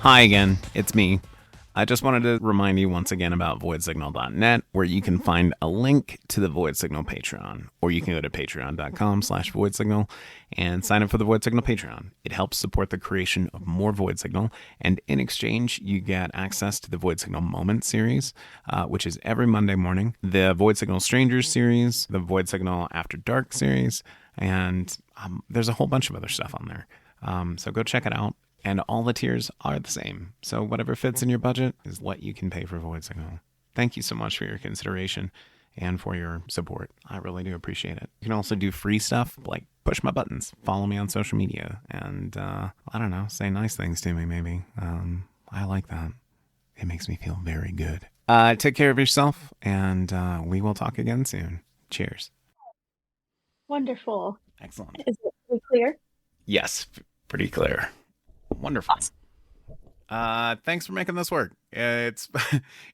Hi again, it's me. I just wanted to remind you once again about voidsignal.net, where you can find a link to the Void Signal Patreon, or you can go to patreon.com/voidsignal and sign up for the Void Signal Patreon. It helps support the creation of more Void Signal, and in exchange, you get access to the Void Signal Moment series, which is every Monday morning, the Void Signal Strangers series, the Void Signal After Dark series, and there's a whole bunch of other stuff on there. So go check it out. And all the tiers are the same. So whatever fits in your budget is what you can pay for Void Signal. Thank you so much for your consideration and for your support. I really do appreciate it. You can also do free stuff like push my buttons, follow me on social media, and I don't know, say nice things to me maybe. I like that. It makes me feel very good. Take care of yourself, and we will talk again soon. Cheers. Wonderful. Excellent. Is it pretty clear? Yes, pretty clear. Wonderful. Awesome. Thanks for making this work. It's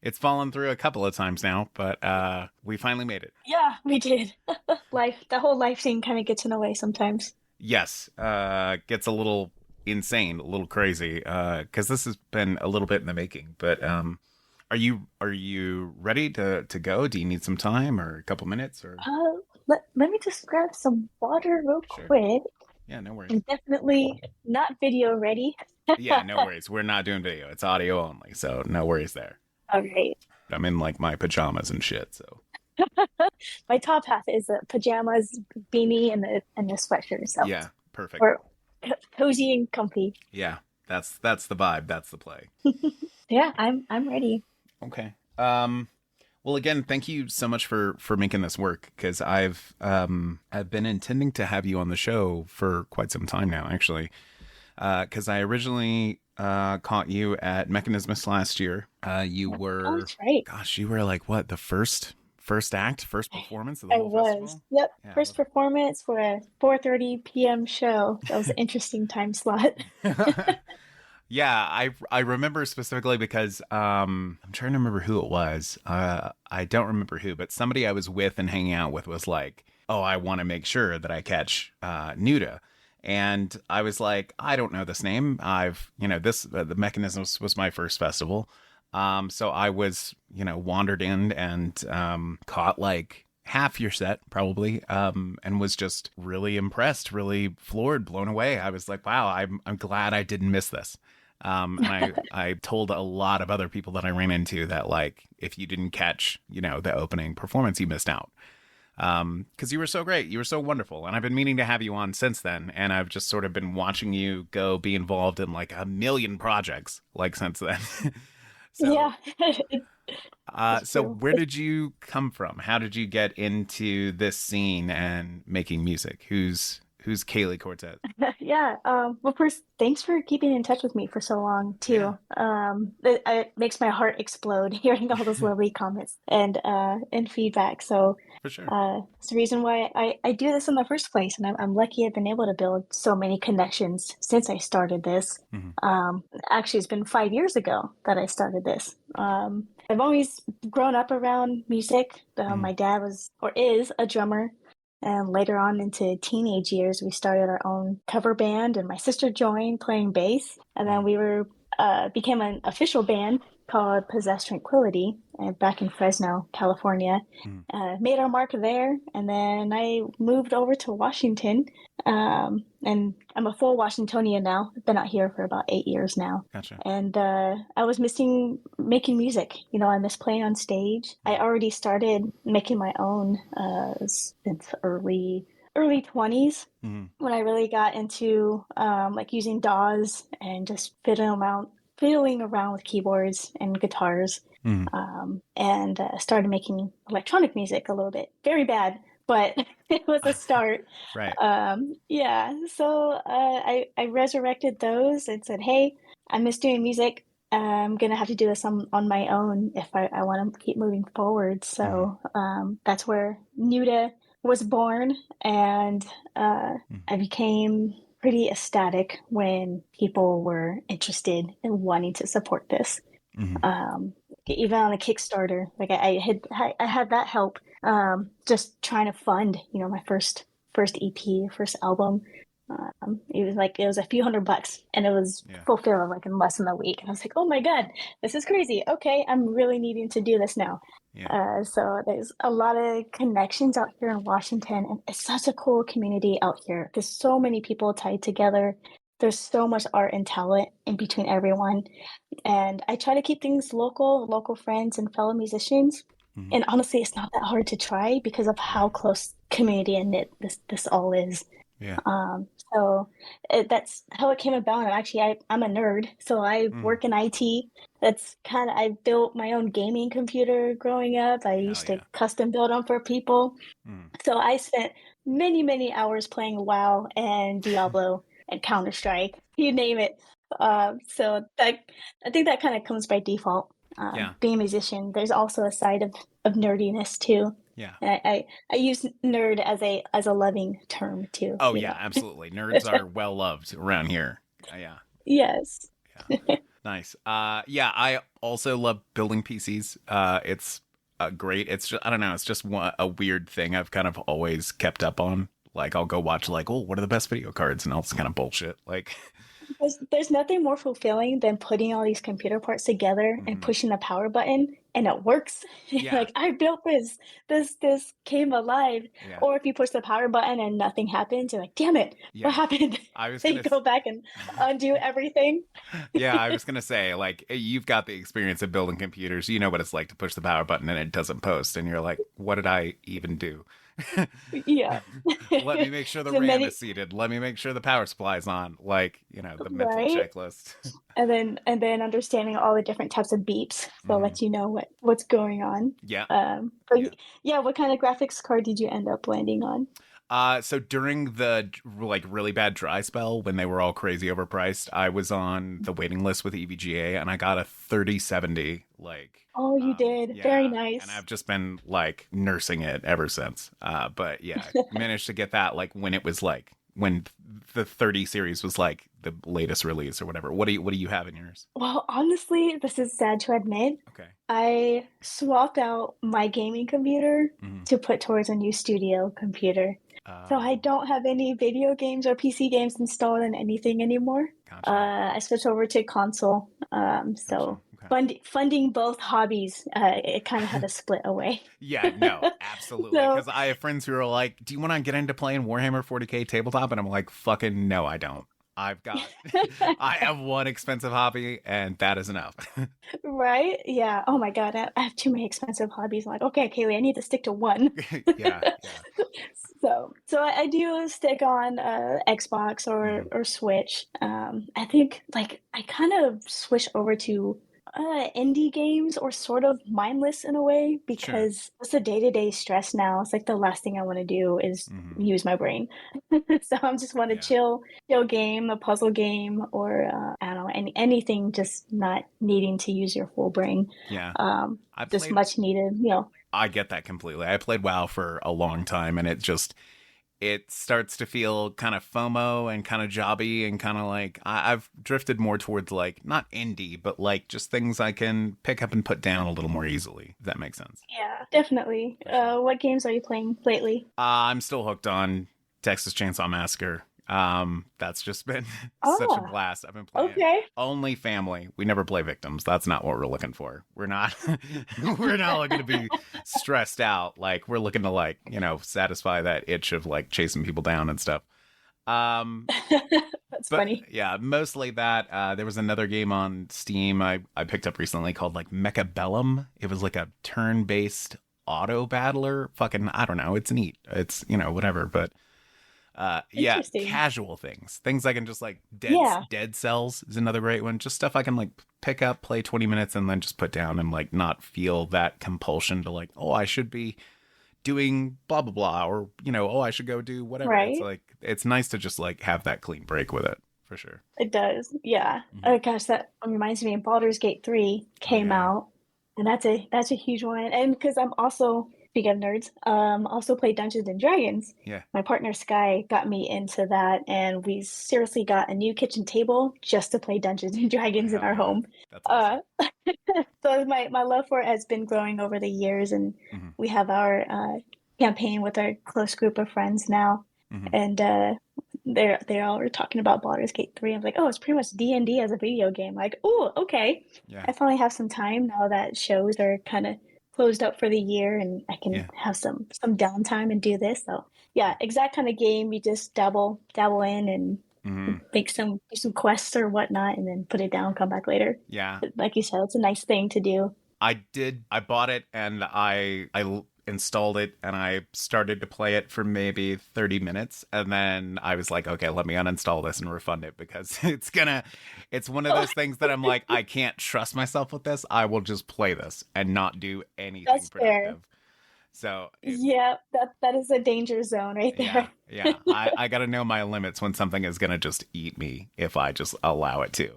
it's fallen through a couple of times now, but we finally made it. Yeah, we did. The whole life thing kind of gets in the way sometimes. Yes, gets a little insane, a little crazy, because this has been a little bit in the making. But are you ready to go? Do you need some time or a couple minutes or? Let me just grab some water real Sure. quick. Yeah, no worries. I'm definitely not video ready. Yeah, no worries. We're not doing video. It's audio only, so no worries there. All right. I'm in like my pajamas and shit, so. My top half is a pajamas, beanie, and the sweatshirt. So Yeah, perfect. we're cozy and comfy. Yeah, that's the vibe. That's the play. Yeah, I'm ready. Okay. Well, again, thank you so much for making this work because I've been intending to have you on the show for quite some time now, actually. Because I originally caught you at Mechanismus last year. You Oh, were, that's right. gosh, you were like what, the first act, first performance of the I whole was. festival? Yep. Yeah. First performance for a 4:30 p.m. show. That was an interesting time slot. Yeah, I remember specifically because I'm trying to remember who it was. I don't remember who, but somebody I was with and hanging out with was like, "Oh, I want to make sure that I catch Nuda." And I was like, "I don't know this name. This the Mechanisms was my first festival." So I was, wandered in and caught like half your set probably and was just really impressed, really floored, blown away. I was like, wow, I'm glad I didn't miss this. And I told a lot of other people that I ran into that like if you didn't catch the opening performance, you missed out. Because you were so great, you were so wonderful, and I've been meaning to have you on since then, and I've just sort of been watching you go be involved in like a million projects like since then. So Yeah, uh, it's so true. where did you come from? How did you get into this scene and making music? Who's Kaylie Cortez? Yeah. Well, first, thanks for keeping in touch with me for so long Yeah, too. It makes my heart explode hearing all those lovely comments and feedback. So, for sure. it's the reason why I do this in the first place, and I'm lucky I've been able to build so many connections since I started this. Hmm. Actually, it's been 5 years ago that I started this. I've always grown up around music. Hmm. My dad was or is a drummer. And later on into teenage years, we started our own cover band, and my sister joined playing bass. And then Hmm. we became an official band called Possess Tranquility back in Fresno, California. Hmm. Made our mark there, and then I moved over to Washington. And I'm a full Washingtonian now. I've been out here for about 8 years now. Gotcha. And I was missing making music. I miss playing on stage. I Hmm. already started making my own since early 20s Hmm. when I really got into like using DAWs and just fiddling around with keyboards and guitars, Hmm. and started making electronic music a little bit. Very bad, but it was a start. Right. Yeah, so I resurrected those and said, "Hey, I miss doing music. I'm gonna have to do this on my own if I want to keep moving forward." Hmm. So that's where Nuda was born, and I became pretty ecstatic when people were interested in wanting to support this. Hmm. Um, Even on a Kickstarter, like I had that help. Just trying to fund, my first EP, first album. It was a few $100 and it was Yeah. fulfilled like in less than a week. And I was like, oh my God, this is crazy. Okay, I'm really needing to do this now. Yeah. So there's a lot of connections out here in Washington, and it's such a cool community out here. There's so many people tied together. There's so much art and talent in between everyone. And I try to keep things local, local friends and fellow musicians. Hmm. And honestly, it's not that hard to try because of Yeah. how close community and knit this all is. Yeah. Um, so that's how it came about. And actually, I'm a nerd, so I Mm. work in IT. I built my own gaming computer growing up. I Hell used to yeah. custom build them for people. Mm. So I spent many, many hours playing WoW and Diablo and Counter-Strike, you name it. So that I think that kind of comes by default. Yeah. Being a musician, there's also a side of nerdiness too. Yeah. And I use nerd as a loving term too, Oh you yeah, know. absolutely. Nerds are well loved around here. Yeah. Yes. Yeah. Nice. Yeah, I also love building PCs. It's great. It's just, I don't know, it's just a weird thing I've kind of always kept up on. Like I'll go watch like, oh, what are the best video cards and all this kind of bullshit. Like There's nothing more fulfilling than putting all these computer parts together and mhm. pushing the power button and it works. Yeah. Like I built this. This came alive. Yeah. Or if you push the power button and nothing happens, you're like, damn it, what Yeah. happened? I was Then gonna you go back and undo everything. Yeah, I was gonna say, like, you've got the experience of building computers. You know what it's like to push the power button and it doesn't post, and you're like, what did I even do? Yeah. Let me make sure the The RAM is many seated. Let me make sure the power supply's on. Like, the mental right. checklist. And then understanding all the different types of beeps, so Hmm. let you know what's going on. Yeah, But yeah. yeah, what kind of graphics card did you end up landing on? So during the like really bad dry spell when they were all crazy overpriced, I was on the waiting list with EVGA and I got a 3070. Like, Oh, you did. Very yeah, and nice. I've just been like nursing it ever since. But yeah, managed to get that like when it was like when the 30 series was like the latest release or whatever. What do you have in yours? Well, honestly, this is sad to admit. Okay. I swapped out my gaming computer Hmm. to put towards a new studio computer. So I Oh, don't have any video games or PC games installed in anything anymore. gotcha. I switched over to console. Gotcha. So Okay. funding both hobbies, it kind of had to split away. Yeah, no, absolutely. So Because I have friends who are like, "Do you want to get into playing Warhammer 40K tabletop?" And I'm like, "Fucking no, I don't. I've got, I have one expensive hobby, and that is enough." right? Yeah. Oh my God. I have too many expensive hobbies. I'm like, okay, Kaylee, I need to stick to one. Yeah, yeah. So I do stick on Xbox Hmm. or Switch. I think like I kind of switch over to indie games or sort of mindless in a way Sure. because it's a day-to-day stress now. It's like the last thing I want to do is Hmm. use my brain. So I'm just want to Yeah, chill game, a puzzle game, or I don't know, anything just not needing to use your full brain. yeah. Um, I just played. much needed, you know. I get that completely. I played WoW for a long time, and it starts to feel kind of FOMO and kind of jobby and kind of like I've drifted more towards like not indie, but like just things I can pick up and put down a little more easily. If that makes sense. Yeah, definitely. For sure. What games are you playing lately? I'm still hooked on Texas Chainsaw Massacre. That's just been such a Oh, blast. I've been playing it. okay. Only family. We never play victims. That's not what we're looking for. We're not. We're not looking to be stressed out. Like we're looking to like satisfy that itch of like chasing people down and stuff. Um, That's but funny. yeah, mostly that. There was another game on Steam I picked up recently called like Mechabellum. It was like a turn-based auto battler. Fucking I don't know. It's neat. It's whatever. But yeah, Interesting. casual things I can just like Yeah, dead cells is another great one. Just stuff I can like pick up, play 20 minutes, and then just put down and like not feel that compulsion to like, oh, I should be doing blah blah blah, or oh, I should go do whatever. It's right. like it's nice to just like have that clean break with it for sure. It does. Yeah. Hmm. Oh gosh, that reminds me. Baldur's Gate 3 Oh came yeah, out, and that's a huge one. And because I'm also, speaking of nerds, also play Dungeons and Dragons. yeah. My partner Sky got me into that, and we seriously got a new kitchen table just to play Dungeons and Dragons in Hell our yeah, home. that's awesome. Uh, so my love for it has been growing over the years, and Hmm. we have our campaign with our close group of friends now. Hmm. And they all were talking about Baldur's Gate 3. I'm like, oh, it's pretty much D&D as a video game. Like, oh, okay. Yeah. I finally have some time now that shows are kind of closed up for the year, and I can Yeah. have some downtime and do this. So yeah, exact kind of game you just dabble in and Hmm. make some quests or whatnot, and then put it down, come back later. Yeah. But like you said, it's a nice thing to do. I bought it and installed it and I started to play it for maybe 30 minutes and then I was like, okay, let me uninstall this and refund it because it's one of those things that I'm like, I can't trust myself with this. I will just play this and not do anything That's fair. productive. So Yeah, that is a danger zone right yeah, there. yeah. I got to know my limits when something is going to just eat me if I just allow it to.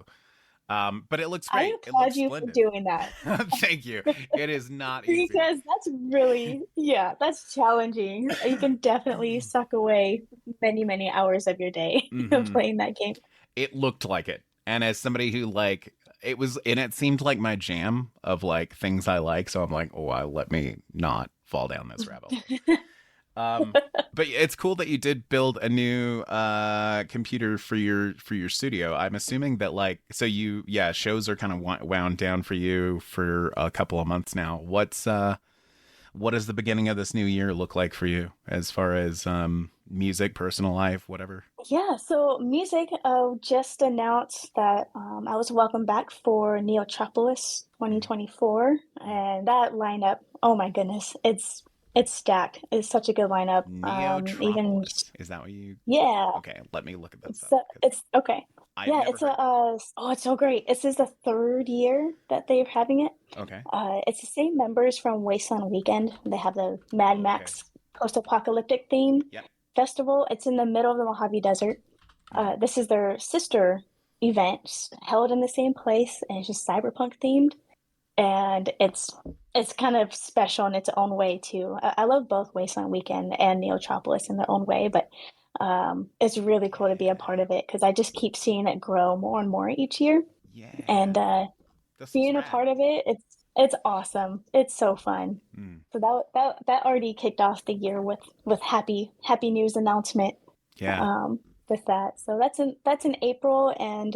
But it looks I great. It applaud looks you for splendid. doing that. Thank you. It is not easy. Because that's really, yeah, that's challenging. You can definitely suck away many, many hours of your day Hmm. playing that game. It looked like it. And as somebody who like it was and it seemed like my jam of like things I like, so I'm like, oh, let me not fall down this rabbit hole. Um, but it's cool that you did build a new computer for your studio. I'm assuming that like so you yeah shows are kind of wound down for you for a couple of months now. What does the beginning of this new year look like for you as far as music, personal life, whatever? Yeah, so music just announced that I was welcome back for Neotropolis Mm. 2024, and that lineup, oh my goodness, it's stacked. It's such a good lineup. Even Neotropolis. Is that what you? yeah, Okay, let me look at this it's up because it's okay. I've Yeah, never it's a heard of it. oh, it's so great. This is the third year that they're having it. Okay. It's the same members from Wasteland Weekend. They have the Mad Oh, okay. Max post-apocalyptic theme Yep. festival. It's in the middle of the Mojave Desert. Mm. This is their sister event held in the same place, and it's just cyberpunk themed. And it's kind of special in its own way too. I love both Wasteland Weekend and Neotropolis in their own way, but it's really cool to be a part Yeah. of it because I just keep seeing it grow more and more each year. And Yeah. This is being a rad. part of it, it's awesome. It's so fun. Mm. So that already kicked off the year with happy news announcement Yeah. um, with that. So that's in April, and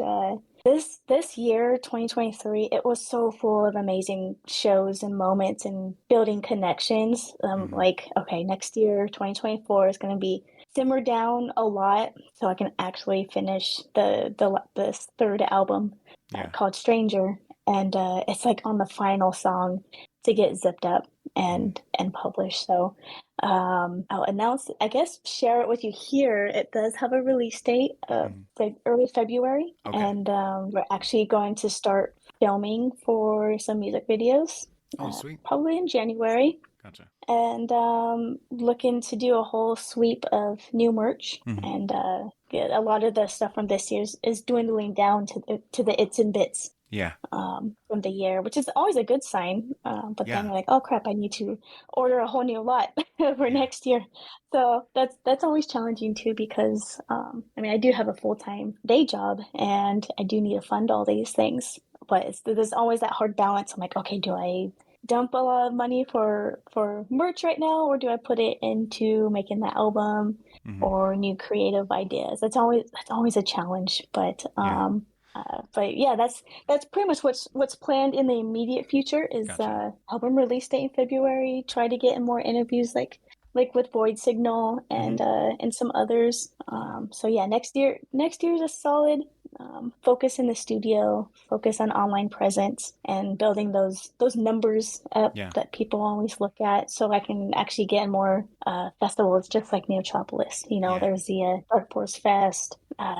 this year, 2023, it was so full of amazing shows and moments and building connections. Hmm. Like okay, next year, 2024 is going to be simmer down a lot, so I can actually finish the third album Yeah. called Stranger, and it's like on the final song to get zipped up Mm. and published. So I'll announce, I guess, share it with you here. It does have a release date of Hmm. like early February, Okay. and we're actually going to start filming for some music videos, Oh, sweet. probably in January, Gotcha. and looking to do a whole sweep of new merch. Hmm. And yeah, a lot of the stuff from this year's is dwindling down to the its and bits Yeah. from the year, which is always a good sign. But then Yeah. you're like, oh crap, I need to order a whole new lot for Yeah. next year. So that's always challenging too because I mean I do have a full-time day job and I do need to fund all these things. But there's always that hard balance. I'm like, okay, do I dump a lot of money for merch right now, or do I put it into making the album Hmm. or new creative ideas? That's always a challenge, Yeah. but yeah, that's pretty much what's planned in the immediate future is Gotcha. album release date in February. Try to get in more interviews like with Void Signal Hmm. and some others. Cool. So yeah, next year is a solid focus in the studio, focus on online presence, and building those numbers up Yeah. that people always look at, so I can actually get in more festivals, just like Neotropolis. Yeah. There's the Dark Forest Fest.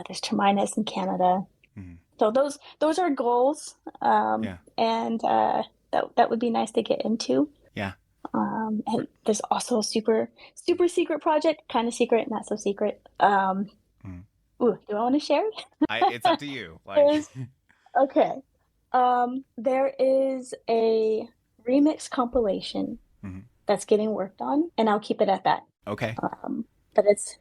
There's Terminus in Canada. Hmm. So those are goals, Yeah. and that would be nice to get into. Yeah. And there's also a super secret project, kind of secret, not so secret. Mm. Ooh, do I want to share It's up it? to you. Like. There's okay. There is a remix compilation Mhm. that's getting worked on, and I'll keep it at that. Okay. But it's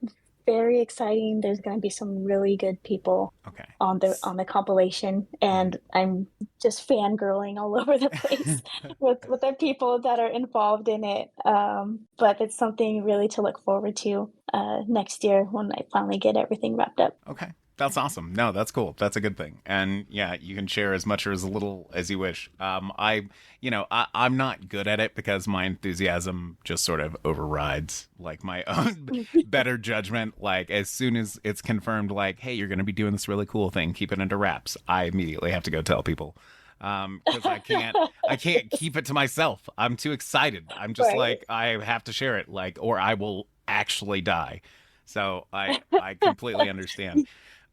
very exciting. There's going to be some really good people Okay. on the compilation, Mhm. and I'm just fangirling all over the place with the people that are involved in it. But it's something really to look forward to next year when I finally get everything wrapped up. Okay. That's awesome. No, that's cool. That's a good thing. And yeah, you can share as much or as little as you wish. I'm not good at it because my enthusiasm just sort of overrides like my own better judgment. Like as soon as it's confirmed, like, hey, you're going to be doing this really cool thing, keep it under wraps. I immediately have to go tell people because I can't keep it to myself. I'm too excited. I'm just Right. like, I have to share it, like, or I will actually die. So I completely understand.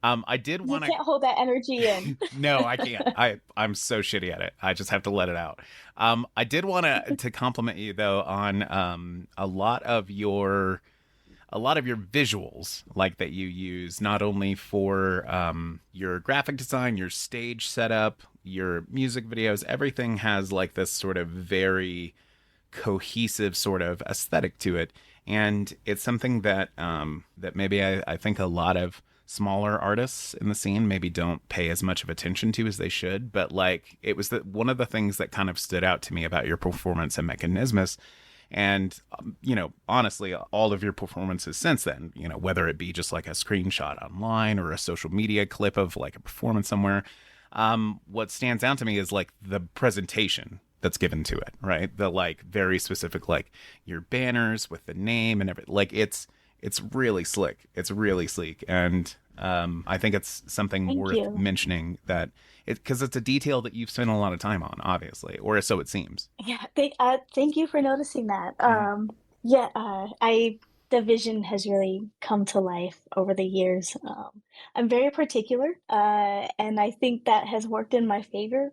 I did You want to. can't hold that energy in. No, I can't. I'm so shitty at it. I just have to let it out. I did want to compliment you though on a lot of your visuals, like that you use not only for your graphic design, your stage setup, your music videos. Everything has like this sort of very cohesive sort of aesthetic to it, and it's something that that maybe I think a lot of smaller artists in the scene maybe don't pay as much of attention to as they should. But like it was one of the things that kind of stood out to me about your performance in Mechanismus. And honestly, all of your performances since then, whether it be just like a screenshot online or a social media clip of like a performance somewhere, what stands out to me is like the presentation that's given to it, right? The like very specific, like your banners with the name and everything. Like it's really slick. It's really sleek, and I think it's something Thank worth you. mentioning that because it's a detail that you've spent a lot of time on, obviously, or so it seems. Yeah, thank you for noticing that. Hmm. Yeah, I the vision has really come to life over the years. I'm very particular, and I think that has worked in my favor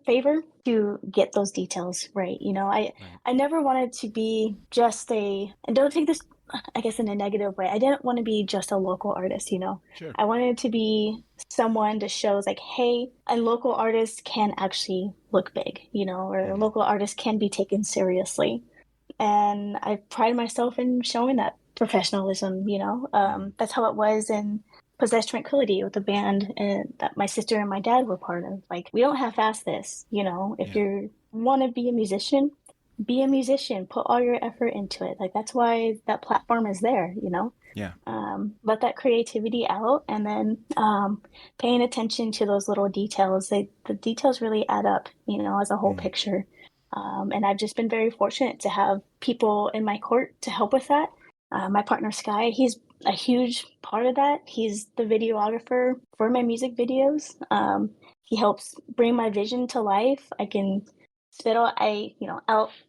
to get those details right. You know, Right. I never wanted to be just and don't take this, I guess, in a negative way. I didn't want to be just a local artist. You know, Sure. I wanted to be someone to shows like, hey, a local artist can actually look big, you know, or a Hmm. local artist can be taken seriously. And I pride myself in showing that professionalism, you know. Hmm. That's how it was in Possessed Tranquility with the band that my sister and my dad were part of. Like, we don't half-ass this, you know. If Yeah. you want to be a musician, put all your effort into it. Like, that's why that platform is there, you know. Yeah. Let that creativity out, and then paying attention to those little details. The details really add up, you know, as a whole Hmm. picture. And I've just been very fortunate to have people in my court to help with that. My partner Sky, he's a huge part of that. He's the videographer for my music videos. He helps bring my vision to life. I can spit out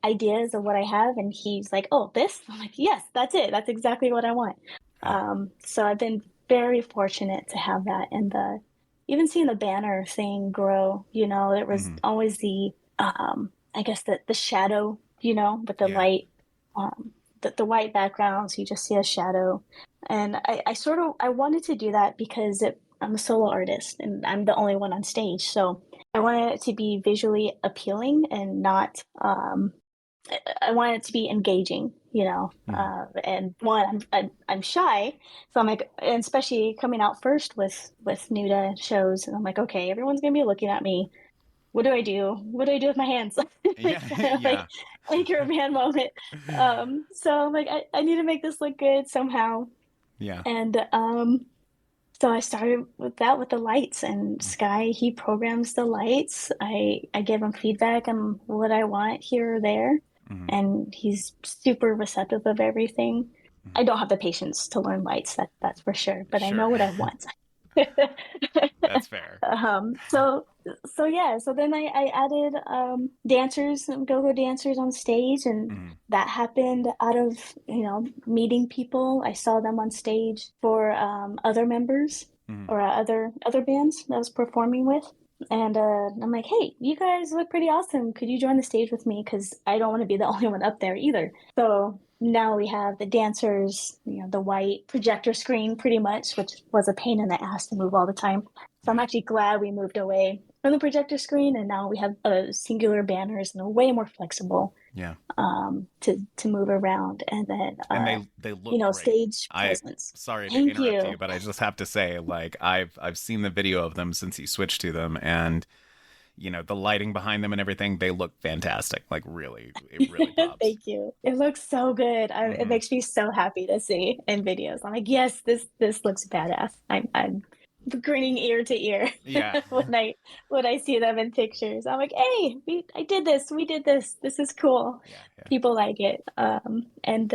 ideas of what I have, and he's like, "Oh, this." I'm like, "Yes, that's it. That's exactly what I want." Right. So I've been very fortunate to have that, and the even seeing the banner thing grow. You know, there was Hmm. always I guess the shadow. You know, but the Yeah. light, the white background, so you just see a shadow. And I sort of I wanted to do that because I'm a solo artist and I'm the only one on stage, so I wanted it to be visually appealing and not I want it to be engaging, you know. Hmm. And one, I'm shy, so I'm like, and especially coming out first with Nuda shows, and I'm like, okay, everyone's gonna be looking at me. What do I do? What do I do with my hands? Yeah. It's kind of Yeah. like anchor man moment. So I'm like, I need to make this look good somehow, Yeah. and so I started with that with the lights, and Sky he programs the lights. I give him feedback on what I want here or there, Hmm. and he's super receptive of everything. I don't have the patience to learn lights, that's for sure, but I Sure. know what I want. That's fair. So yeah, so then I added dancers, go-go dancers on stage, and Hmm. that happened out of, you know, meeting people. I saw them on stage for other members Hmm. or other bands that I was performing with. And I'm like, hey, you guys look pretty awesome. Could you join the stage with me? Because I don't want to be the only one up there either. So now we have the dancers, you know, the white projector screen pretty much, which was a pain in the ass to move all the time. So I'm Yeah. actually glad we moved away from the projector screen, and now we have singular banners and they're way more flexible. Yeah. to move around, and then And they look great. stage I presence. sorry to Thank interrupt you, you. but I just have to say, like, I've seen the video of them since you switched to them, and the lighting behind them and everything, they look fantastic. Like, really, it really pops. Thank you. It looks so good. It Hmm. makes me so happy to see in videos. I'm like, yes, this looks badass. I'm grinning ear to ear Yeah. when I see them in pictures. I'm like, hey, I did this. We did this. This is cool. Yeah. Yeah. People like it. And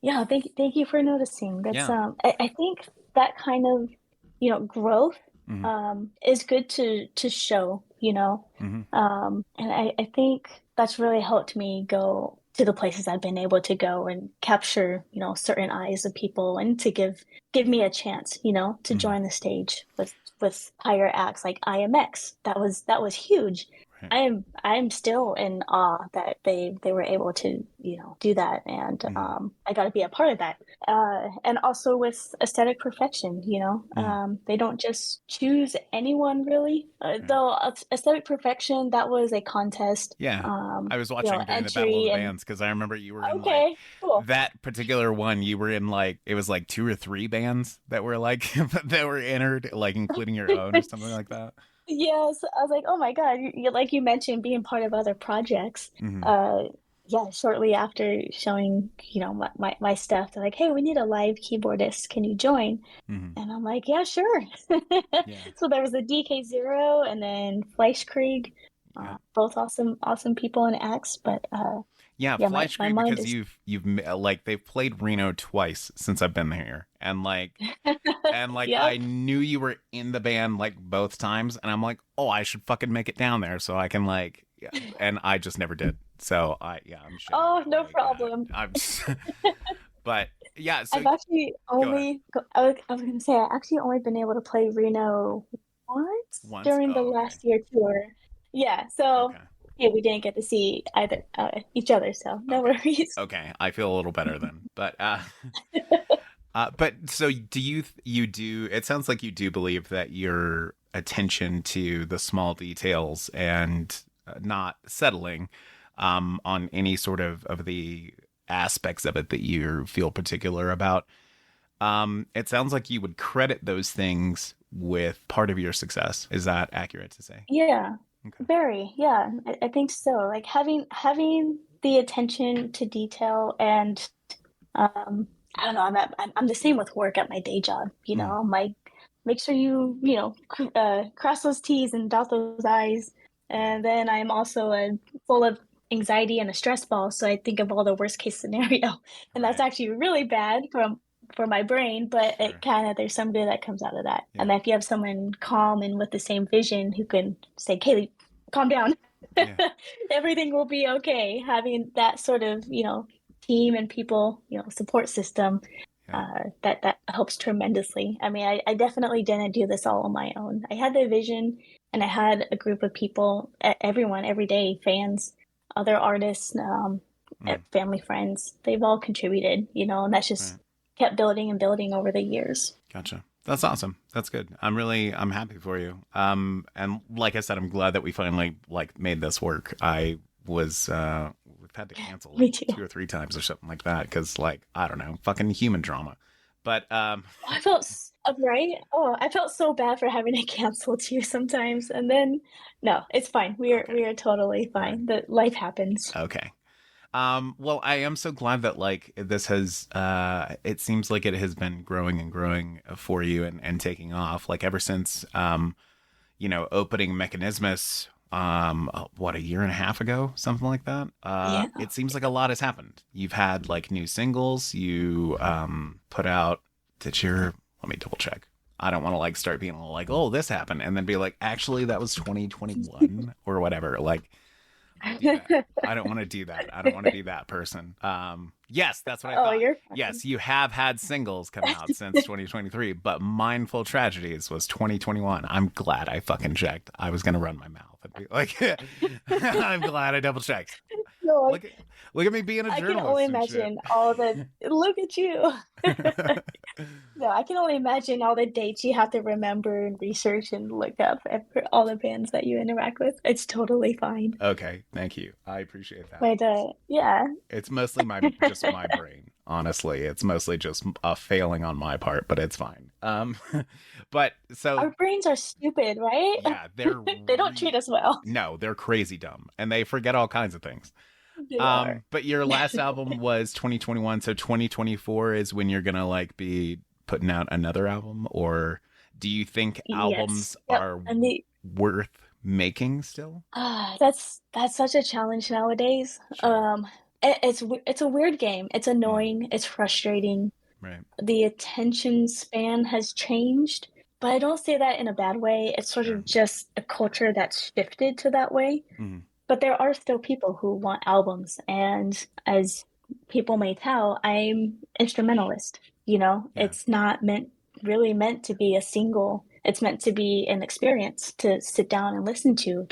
yeah, thank you for noticing. That's Yeah. I think that kind of growth Hmm. is good to show, Hmm. and I think that's really helped me go to the places I've been able to go and capture, certain eyes of people, and to give me a chance, to Hmm. join the stage with higher acts like IMX. That was huge. Right. I'm still in awe that they were able to, do that, and Hmm. I got to be a part of that. And also with aesthetic perfection, Hmm. they don't just choose anyone really. Right. Though aesthetic perfection, that was a contest, Yeah. I was watching during the Battle of the entry, and Bands because I remember you were in like okay, cool. that particular one. You were in like it was like two or three bands that were like that were entered, like including your own or something like that. Yes, I was like, oh my God, like you mentioned, being part of other projects. Hmm. Uh, yeah, shortly after showing, my stuff, they're like, hey, we need a live keyboardist. Can you join? Hmm. And I'm like, yeah, sure. Yeah. So there was a DK0 and then Fleischkrieg, Yeah. both awesome, awesome people and acts. But Yeah, yeah, my Fleischkrieg mind because is, like they've played Reno twice since I've been here, and I yep. knew you were in the band like both times, and I'm like, oh, I should fucking make it down there so I can like, yeah, and I just never did. So I'm shitting. Oh, no Like, problem. I'm, but yeah. So I've actually go ahead. I was gonna say I actually only been able to play Reno once Once. during the Oh, okay. last year tour. Yeah, so Okay. yeah, we didn't get to see either each other, so no Okay. worries. Okay. I feel a little better then. But so do you do it sounds like you do believe that your attention to the small details and not settling on any sort of the aspects of it that you feel particular about. It sounds like you would credit those things with part of your success. Is that accurate to say? Yeah, Okay. very. Yeah, I think so. Like having the attention to detail, and I don't know. I'm the same with work at my day job. Mm, I'm like, make sure cross those T's and dot those I's. yeah. And then I'm also full of anxiety and a stress ball, so I think of all the worst case scenario, and that's Right. actually really bad for my brain. But it Sure. kind of there's some good that comes out of that. And Yeah. then if you have someone calm and with the same vision who can say, Kaylee, calm down. Yeah. Everything will be okay. Having that sort of, team and people, support system, Yeah. that helps tremendously. I mean, I definitely didn't do this all on my own. I had the vision, and I had a group of people, everyone, every day, fans, other artists, Mm, family, friends. They've all contributed, and that's just right. kept building and building over the years. Gotcha. That's awesome. That's good. I'm happy for you. And like I said, I'm glad that we finally like made this work. We've had to cancel like Me too. two or three times or something like that because like I don't know, fucking human drama. But I felt right. Oh, I felt so bad for having to cancel too sometimes, and then no, it's fine. We are okay, we are totally all right, fine. That life happens. okay. Well, I am so glad that like this has it seems like it has been growing and growing for you and taking off like ever since opening Mechanismus what a year and a half ago, something like that. Yeah. It seems like a lot has happened. You've had like new singles, you put out did your let me double check. I don't want to like start being like, oh, this happened, and then be like, actually, that was 2021 or whatever. Like, do that. I don't want to do that. I don't want to be that person. Yes, that's what I Oh, thought. you're fine. Yes, you have had singles come out since 2023, but Mindful Tragedies was 2021. I'm glad I fucking checked. I was gonna run my mouth and be like, I'm glad I double checked. No, Look at look at me being a I can only journalist and shit. imagine all the look at you. No, I can only imagine all the dates you have to remember and research and look up for all the bands that you interact with. It's totally fine. Okay, thank you. I appreciate that. But yeah. It's mostly my brain, honestly. It's mostly just a failing on my part, but it's fine. But so Our brains are stupid, right? yeah, they're They don't treat us well. no, they're crazy dumb, and they forget all kinds of things. They are. But your last album was 2021, so 2024 is when you're gonna like be putting out another album, or do you think Yes. albums Yep. are And the worth making still? that's such a challenge nowadays. Sure. It's a weird game. It's Mm, annoying. It's frustrating. right. The attention span has changed, but I don't say that in a bad way. It's sort Sure. of just a culture that's shifted to that way. Mm, But there are still people who want albums, and as people may tell, I'm instrumentalist. You know, yeah. it's not meant to be a single. It's meant to be an experience to sit down and listen to,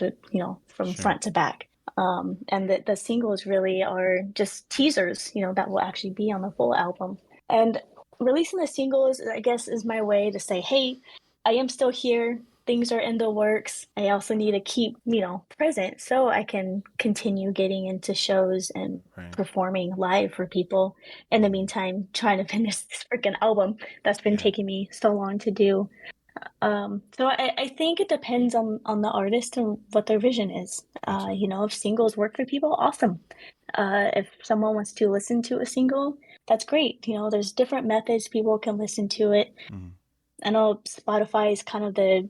from Sure. front to back. And the singles really are just teasers, that will actually be on the full album. And releasing the singles, I guess, is my way to say, hey, I am still here. Things are in the works. I also need to keep, present so I can continue getting into shows and Right. performing live for people. In the Mm, meantime, trying to finish this freaking album that's been yeah. taking me so long to do. So I think it depends on the artist and what their vision is. Gotcha. If singles work for people, awesome. If someone wants to listen to a single, that's great. There's different methods people can listen to it. Mm, I know Spotify is kind of the,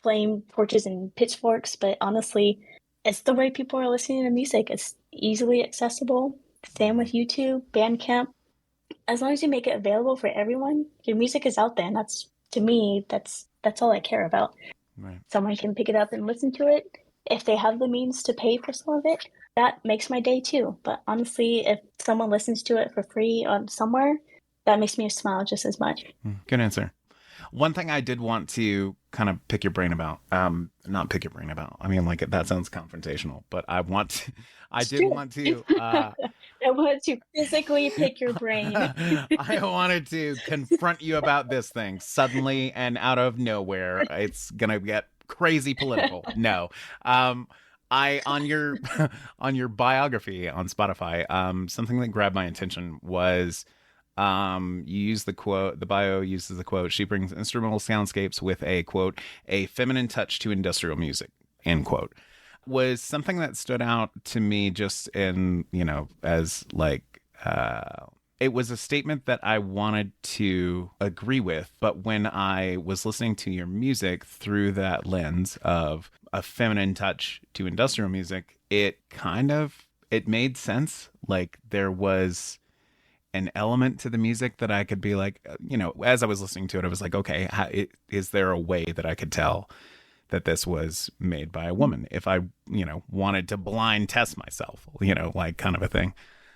flame torches and pitchforks, but honestly, it's the way people are listening to music. It's easily accessible. Same mm, with YouTube, Bandcamp. As long as you make it available for everyone, your music is out there, and that's to me, that's all I care about. right. Someone can pick it up and listen to it. If they have the means to pay for some of it, that makes my day too. But honestly, if someone listens to it for free on somewhere, that makes me smile just as much. Good answer. One thing I did want to kind of pick your brain about, not pick your brain about. I mean, like that sounds confrontational, but I It's did true. want to, I want to physically pick your brain. I wanted to confront you about this thing suddenly and out of nowhere. It's gonna get crazy political. No, I on your on your biography on Spotify, something that grabbed my attention was you use the quote, the bio uses the quote, she brings instrumental soundscapes with a quote, a feminine touch to industrial music, end quote, was something that stood out to me just in, as like, it was a statement that I wanted to agree with, but when I was listening to your music through that lens of a feminine touch to industrial music, it made sense. Like there was an element to the music that I could be like, as I was listening to it, I was like, okay, is there a way that I could tell that this was made by a woman if I, wanted to blind test myself, like kind of a thing?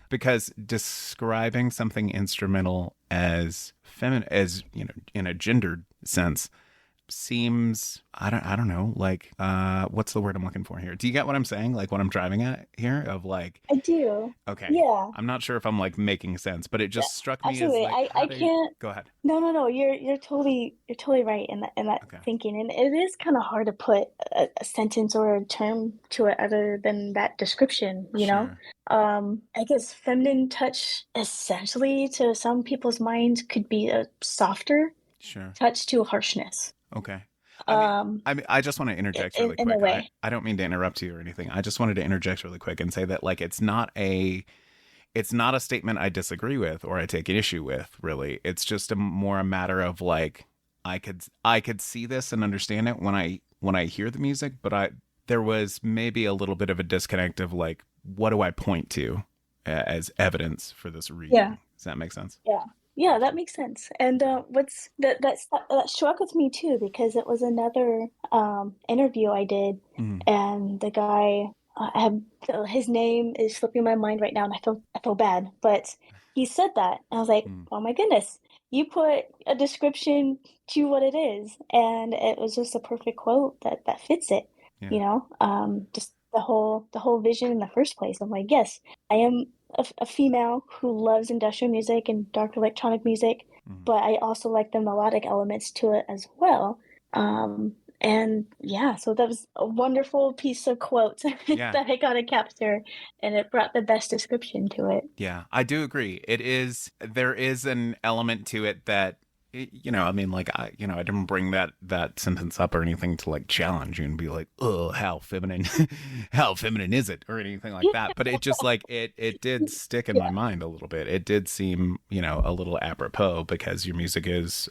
Because describing something instrumental as feminine, as, in a gendered sense, seems I don't know, like what's the word I'm looking for here? Do you get what I'm saying? Like what I'm driving at here of like, I do. okay, Yeah, I'm not sure if I'm like making sense, but it yeah, just struck me as absolutely. like, how I do you can't. go ahead? No. You're totally right in that Okay, thinking, and it is kind of hard to put a sentence or a term to it other than that description. sure, I guess feminine touch, essentially, to some people's minds, could be a softer sure, touch to harshness. okay. I mean, Um, I just want to interject really in a quick. way. I don't mean to interrupt you or anything. I just wanted to interject really quick and say that like it's not a statement I disagree with or I take an issue with, really. It's just more a matter of like I could see this and understand it when I hear the music, but there was maybe a little bit of a disconnect of like what do I point to as evidence for this Yeah. reading? Does that make sense? Yeah. Yeah, that makes sense. And what's that struck with me too because it was another interview I did, Mm, and the guy I have his name is slipping my mind right now, and I feel bad, but he said that, and I was like, mm, oh my goodness, you put a description to what it is, and it was just a perfect quote that fits it. yeah. Just the whole vision in the first place. I'm like, yes, I am a female who loves industrial music and dark electronic music, Mhm. but I also like the melodic elements to it as well. And yeah, so that was a wonderful piece of quote Yeah. that I got to capture, and it brought the best description to it. Yeah, I do agree. There is an element to it that, I mean, like, I didn't bring that sentence up or anything to like challenge you and be like, oh, how feminine, how feminine is it, or anything like that. But it just like it did stick in my Yeah. mind a little bit. It did seem, a little apropos because your music is,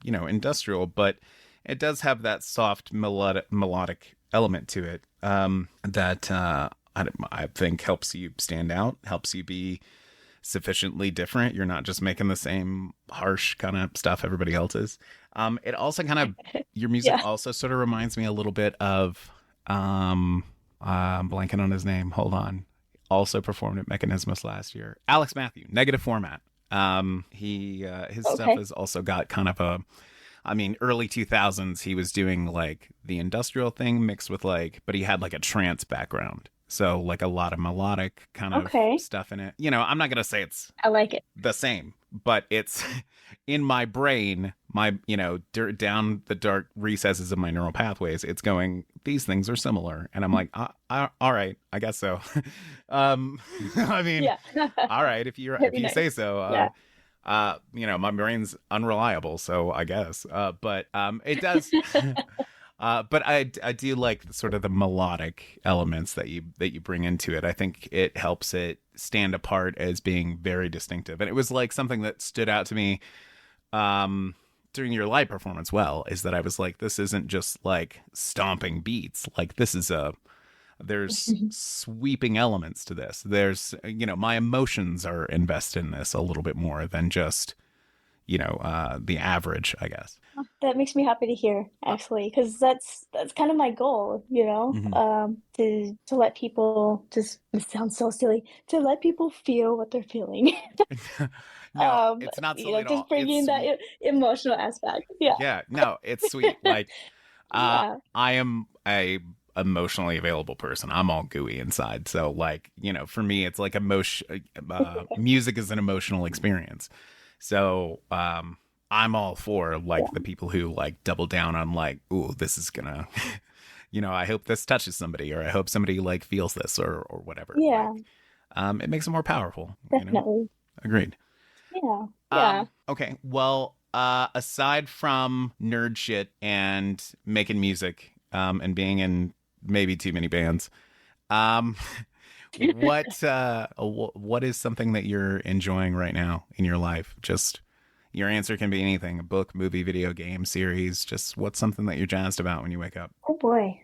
industrial, but it does have that soft melodic element to it, that I think helps you stand out, helps you be sufficiently different. You're not just making the same harsh kind of stuff everybody else is. It also kind of, your music Yeah. also sort of reminds me a little bit of, I'm blanking on his name. Hold on. Also performed at Mechanismus last year. Alex Matthew, Negative Format. His stuff Okay. has also got kind of a, I mean, early 2000s, he was doing like the industrial thing mixed with like, but he had like a trance background. So, like a lot of melodic kind of Okay. stuff in it. I'm not going to say it's I like it. the same, but it's in my brain, down the dark recesses of my neural pathways, it's going, these things are similar. And I'm like, all right, I guess so. um, I mean, Yeah. all right, if Very you say nice. so. Yeah. My brain's unreliable, so I guess. But it does. But I do like sort of the melodic elements that you bring into it. I think it helps it stand apart as being very distinctive. And it was like something that stood out to me during your live performance. Well, is that I was like, this isn't just like stomping beats. Like there's sweeping elements to this. There's my emotions are invested in this a little bit more than just the average, I guess. That makes me happy to hear, actually, because that's kind of my goal, Mhm. to let people just, it sounds so silly, to let people feel what they're feeling. No, it's not silly at all. Just It's bringing that sweet. emotional aspect. Yeah. Yeah, no, it's sweet. Like, Yeah. I am a emotionally available person. I'm all gooey inside. So, like, for me, it's like music is an emotional experience. So, I'm all for like the people who like double down on like, ooh, this is gonna, I hope this touches somebody, or I hope somebody like feels this, or whatever. Yeah, Like, it makes it more powerful. definitely. Agreed. Yeah. Yeah. Okay. Well, aside from nerd shit and making music, and being in maybe too many bands, um, what is something that you're enjoying right now in your life? Just your answer can be anything: a book, movie, video game, series. Just what's something that you're jazzed about when you wake up? Oh boy.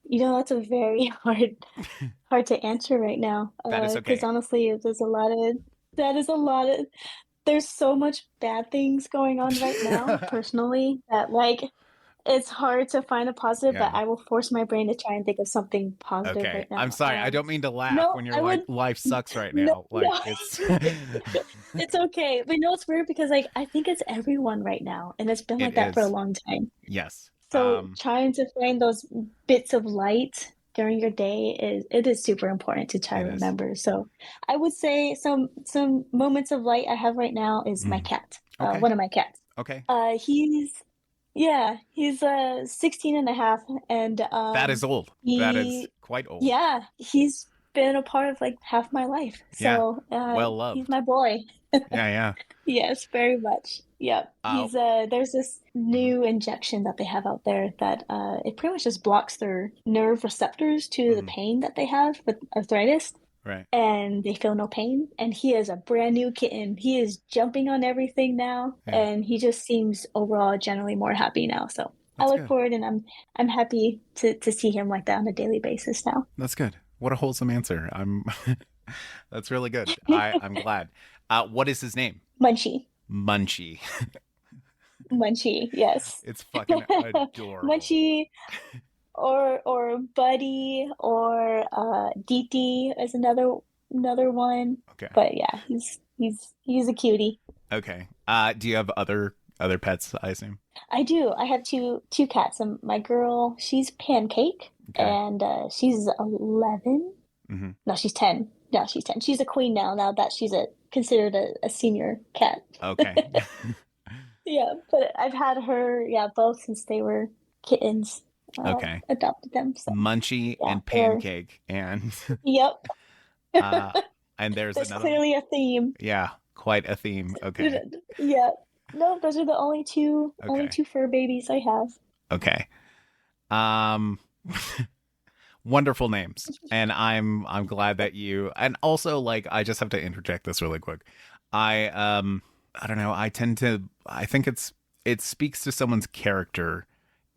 That's a very hard to answer right now. That is Because okay. honestly, that is a lot of there's so much bad things going on right now, personally, that like it's hard to find a positive, but Yeah. I will force my brain to try and think of something positive Okay. right I'm now. sorry. I don't mean to laugh No, when you're I like, would life sucks right no, now. Like no. it's. It's okay. But it's weird because like I think it's everyone right now, and it's been It like that for a is. long time. Yes. So trying to find those bits of light during your day is super important to try It to is. remember. So I would say some moments of light I have right now is my Mm. cat. Okay. One of my cats. Okay. He's 16 and a half, and That is old. That is he quite old. yeah, he's been a part of like half my life. Yeah. So Well he's loved. my boy. Yeah. Yeah. Yes, very much. Yep. Uh, There's this mhm, new injection that they have out there that it pretty much just blocks their nerve receptors to the mhm, pain that they have with arthritis, right. and they feel no pain. And he is a brand new kitten. He is jumping on everything now, Yeah. and he just seems overall generally more happy now. So I That's look good. forward, and I'm happy to see him like that on a daily basis now. That's good. What a wholesome answer. I'm. That's really good. I'm glad. What is his name? Munchie. Munchie. Munchie, yes. It's fucking adorable. Munchie or Buddy or Diti is another one. Okay. But yeah, he's a cutie. Okay. Do you have other pets? I assume. I do. I have two cats. And my girl, she's Pancake, Okay. and she's 11. Hmm. No, she's 10. No, she's 10. She's a queen now. Now that she's a considered a senior cat. Okay. Yeah, but I've had her, yeah, both since they were kittens. Okay. Adopted them, so Munchie yeah, and they're Pancake and yep. uh and there's There's another one. clearly a theme. Yeah, quite a theme. Okay. Yeah. No, those are the only Okay. two fur babies I have. Okay. Um wonderful names. And I'm glad that you, and also like I just have to interject this really quick. I don't know, I think it speaks to someone's character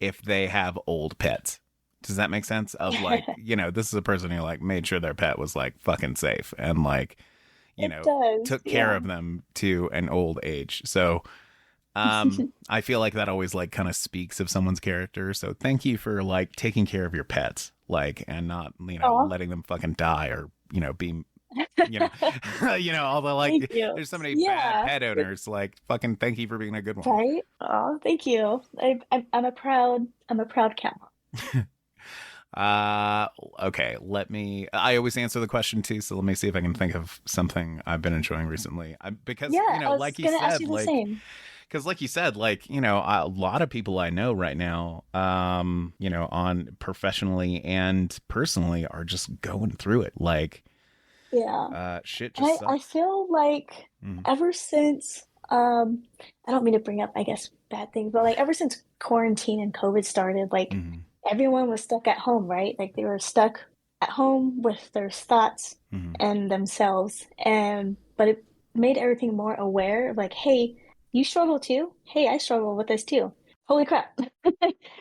if they have old pets. Does that make sense? Of like, this is a person who like made sure their pet was like fucking safe and like, It does, took care yeah. of them to an old age. So I feel like that always like kind of speaks of someone's character. So thank you for like taking care of your pets, like, and not, Oh, letting them fucking die or, be, you know, although thank like you. there's so many bad Yeah, pet owners, like fucking thank you for being a good one. right? Oh, thank you. I'm a proud cat mom. Uh, okay, I always answer the question too. So let me see if I can think of something I've been enjoying recently. Because, Yeah, I was like you gonna ask said, you the same. a lot of people I know right now, on professionionally and personally are just going through it. Like, Yeah. shit And just I sucks. feel like Mm, ever since I don't mean to bring up, I guess, bad things, but like ever since quarantine and COVID started, like mm, everyone was stuck at home, right? Like they were stuck at home with their thoughts mm, and themselves. And but it made everything more aware, like, hey, you struggle too? Hey, I struggle with this too. Holy crap.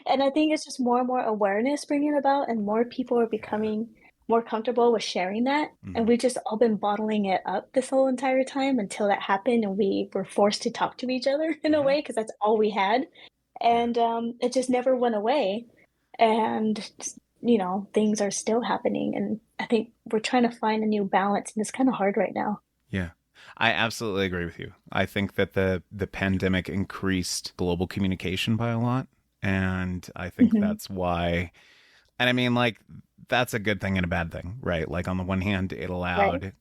And I think it's just more and more awareness bringing about, and more people are yeah. becoming more comfortable with sharing that. And Mm, we've just all been bottling it up this whole entire time until that happened and we were forced to talk to each other in a hmm. way because that's all we had. Yeah. And it just never went away. And things are still happening. And I think we're trying to find a new balance, and it's kind of hard right now. Yeah. I absolutely agree with you. I think that the pandemic increased global communication by a lot, and I think Hmm. that's why, and I mean like that's a good thing and a bad thing, right? Like on the one hand it Right. allowed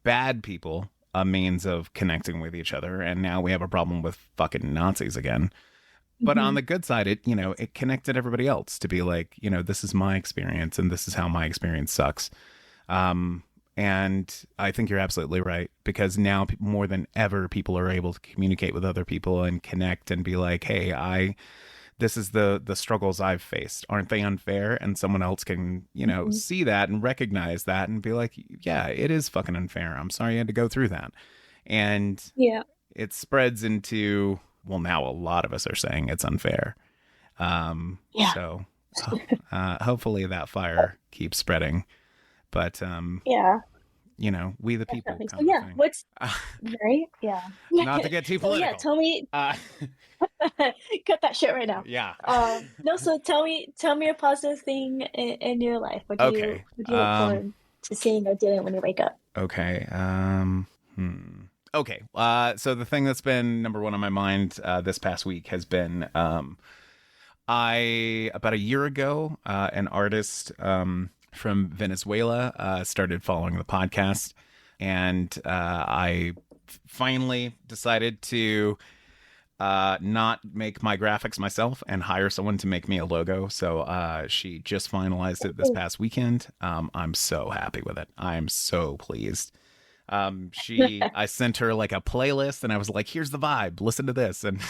bad people a means of connecting with each other, and now we have a problem with fucking Nazis again. But on Hmm. the good side, it connected everybody else to be like, this is my experience and this is how my experience sucks. Um, and I think you're absolutely right because now more than ever, people are able to communicate with other people and connect and be like, "Hey, this is the struggles I've faced. Aren't they unfair?" And someone else can, Hmm. see that and recognize that and be like, "Yeah, it is fucking unfair. I'm sorry you had to go through that." And Yeah. it spreads into, well, now a lot of us are saying it's unfair. Yeah. So hopefully that fire keeps spreading. But Yeah. we the people Definitely. So kind of yeah, thing. what's right? Yeah. Not to get too So yeah, political. tell me, Uh, cut that shit right now. yeah. No, so tell me a positive thing in your life. Okay. What do you look forward to seeing or doing when you wake up? Okay. Okay. So the thing that's been number one on my mind this past week has been I about a year ago, an artist from Venezuela started following the podcast, and I finally decided to not make my graphics myself and hire someone to make me a logo. So she just finalized it this Oh, past weekend. I'm so happy with it. I'm so pleased. I sent her like a playlist and I was like, here's the vibe, listen to this. And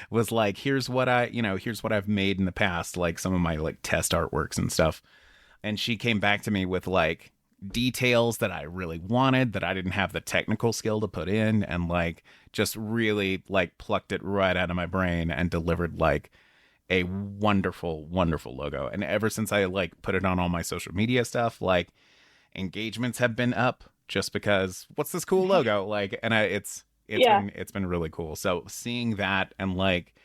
was like, here's what I've made in the past, like some of my like test artworks and stuff. And she came back to me with like details that I really wanted that I didn't have the technical skill to put in, and like just really like plucked it right out of my brain and delivered like a wonderful, wonderful logo. And ever since I like put it on all my social media stuff, like engagements have been up just because what's this cool logo like, and it's yeah. been really cool. So seeing that and like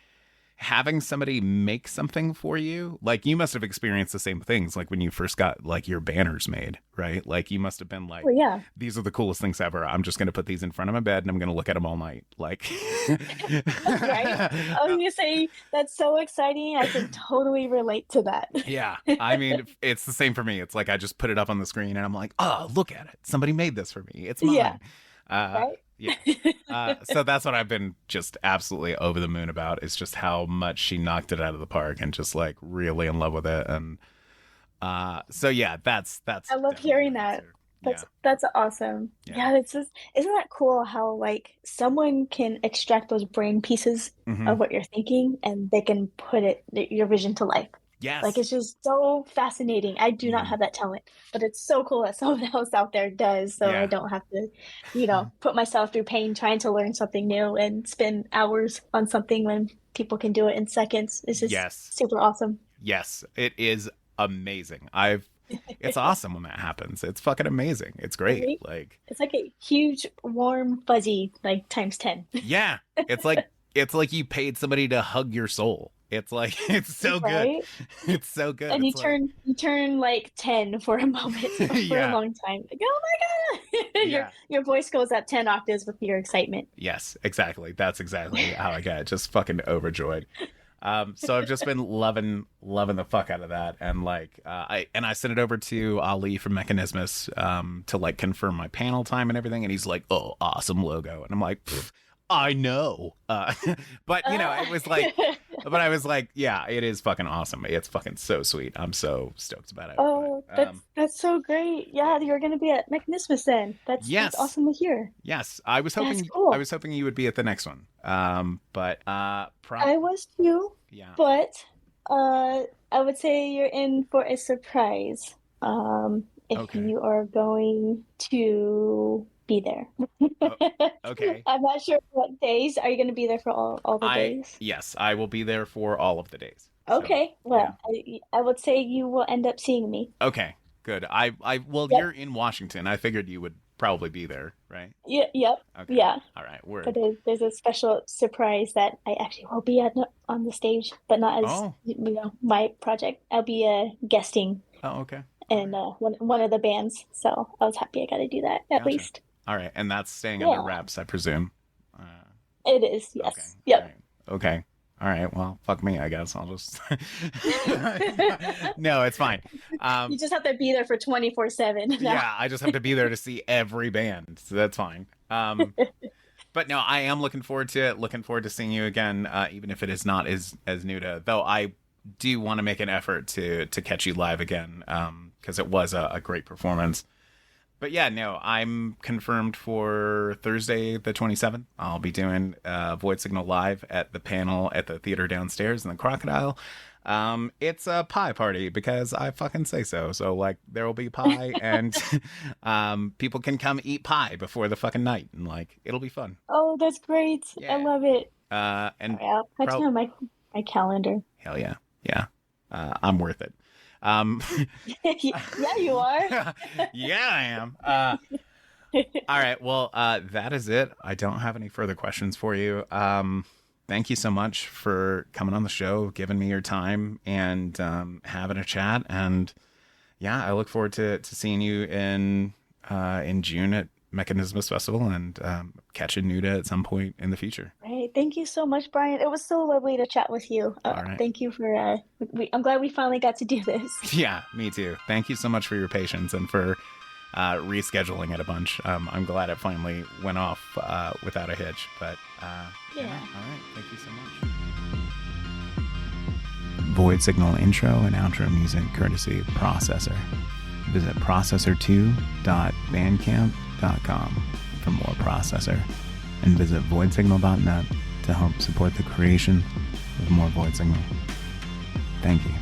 having somebody make something for you, like you must have experienced the same things, like when you first got like your banners made, right? Like you must have been like, Well, yeah. these are the coolest things ever. I'm just going to put these in front of my bed and I'm going to look at them all night. Like, Right? I was gonna say that's so exciting. I can totally relate to that. yeah. I mean, it's the same for me. It's like I just put it up on the screen and I'm like, oh, look at it. Somebody made this for me. It's Yeah. mine. Right? Yeah. So that's what I've been just absolutely over the moon about, is just how much she knocked it out of the park and just like really in love with it. And so yeah, that's I love definitely hearing the that. answer. That's awesome. Yeah. Yeah, it's just, isn't that cool how like someone can extract those brain pieces Hmm. of what you're thinking and they can put your vision to life. Like Yes. it's just so fascinating. I do not Mhm. have that talent, but it's so cool that someone else out there does, so I Yeah. don't have to, put myself through pain trying to learn something new and spend hours on something when people can do it in seconds. It's just Yes. super awesome. Yes. It is amazing. It's awesome when that happens. It's fucking amazing. It's great. Right? Like, It's like a huge, warm, fuzzy, like times 10. yeah. It's like you paid somebody to hug your soul. It's like it's so good. Right? It's so good. And It's like you turn like 10 for a moment or for a yeah. long time. Like, oh my God. Yeah. Your voice goes up 10 octaves with your excitement. Yes, exactly. That's exactly how I get just fucking overjoyed. So I've just been loving the fuck out of that, and like I sent it over to Ali from Mechanismus to like confirm my panel time and everything, and he's like, "Oh, awesome logo," and I'm like, "I know," but you know, it was like, but I was like, "Yeah, it is fucking awesome. It's fucking so sweet. I'm so stoked about it." Oh, But, that's so great. Yeah, you're gonna be at Mechanismus then. That's yes, awesome to hear. yes, That's cool. I was hoping you would be at the next one. But I was too, yeah. but I would say you're in for a surprise. If Okay. you are going to be there. Oh, okay. I'm not sure what days. Are you going to be there for all the days? Yes, I will be there for all of the days. So, Okay. yeah. Well, I would say you will end up seeing me. Okay, good. Well, Yep. you're in Washington. I figured you would probably be there, right? Yeah, yep. Okay. Yeah. All right. But Word. there's a special surprise that I actually will be on the stage, but not as, Oh. my project. I'll be guesting Oh, okay. in one of the bands. So I was happy I got to do that at Gotcha. least. All right, and that's staying under Yeah. wraps, I presume. It is, Okay. yes. Yep. All right. Okay. All right. Well, fuck me, I guess. I'll just. No, it's fine. You just have to be there for 24/7. Yeah, I just have to be there to see every band, so that's fine. But no, I am looking forward to it. Looking forward to seeing you again, even if it is not as Nuda. Though I do want to make an effort to catch you live again, because it was a great performance. But yeah, no, I'm confirmed for Thursday the 27th. I'll be doing Void Signal live at the panel at the theater downstairs in the Crocodile. It's a pie party because I fucking say so. So like there will be pie and people can come eat pie before the fucking night, and like it'll be fun. Oh, that's great. Yeah. I love it. And All right, I'll put you on my calendar. hell yeah. Yeah. I'm worth it. Yeah, you are. Yeah, I am. All right. Well, that is it. I don't have any further questions for you. Thank you so much for coming on the show, giving me your time, and having a chat. And yeah, I look forward to seeing you in June at Mechanismus Festival, and catching Nuda at some point in the future. Right. Thank you so much, Brian. It was so lovely to chat with you. All right. Thank you for. I'm glad we finally got to do this. Yeah, me too. Thank you so much for your patience and for rescheduling it a bunch. I'm glad it finally went off without a hitch. But yeah. All right. Thank you so much. Void Signal intro and outro music courtesy Processor. Visit processor2.bandcamp.com for more Processor, and visit voidsignal.net to help support the creation of more Void Signal. Thank you.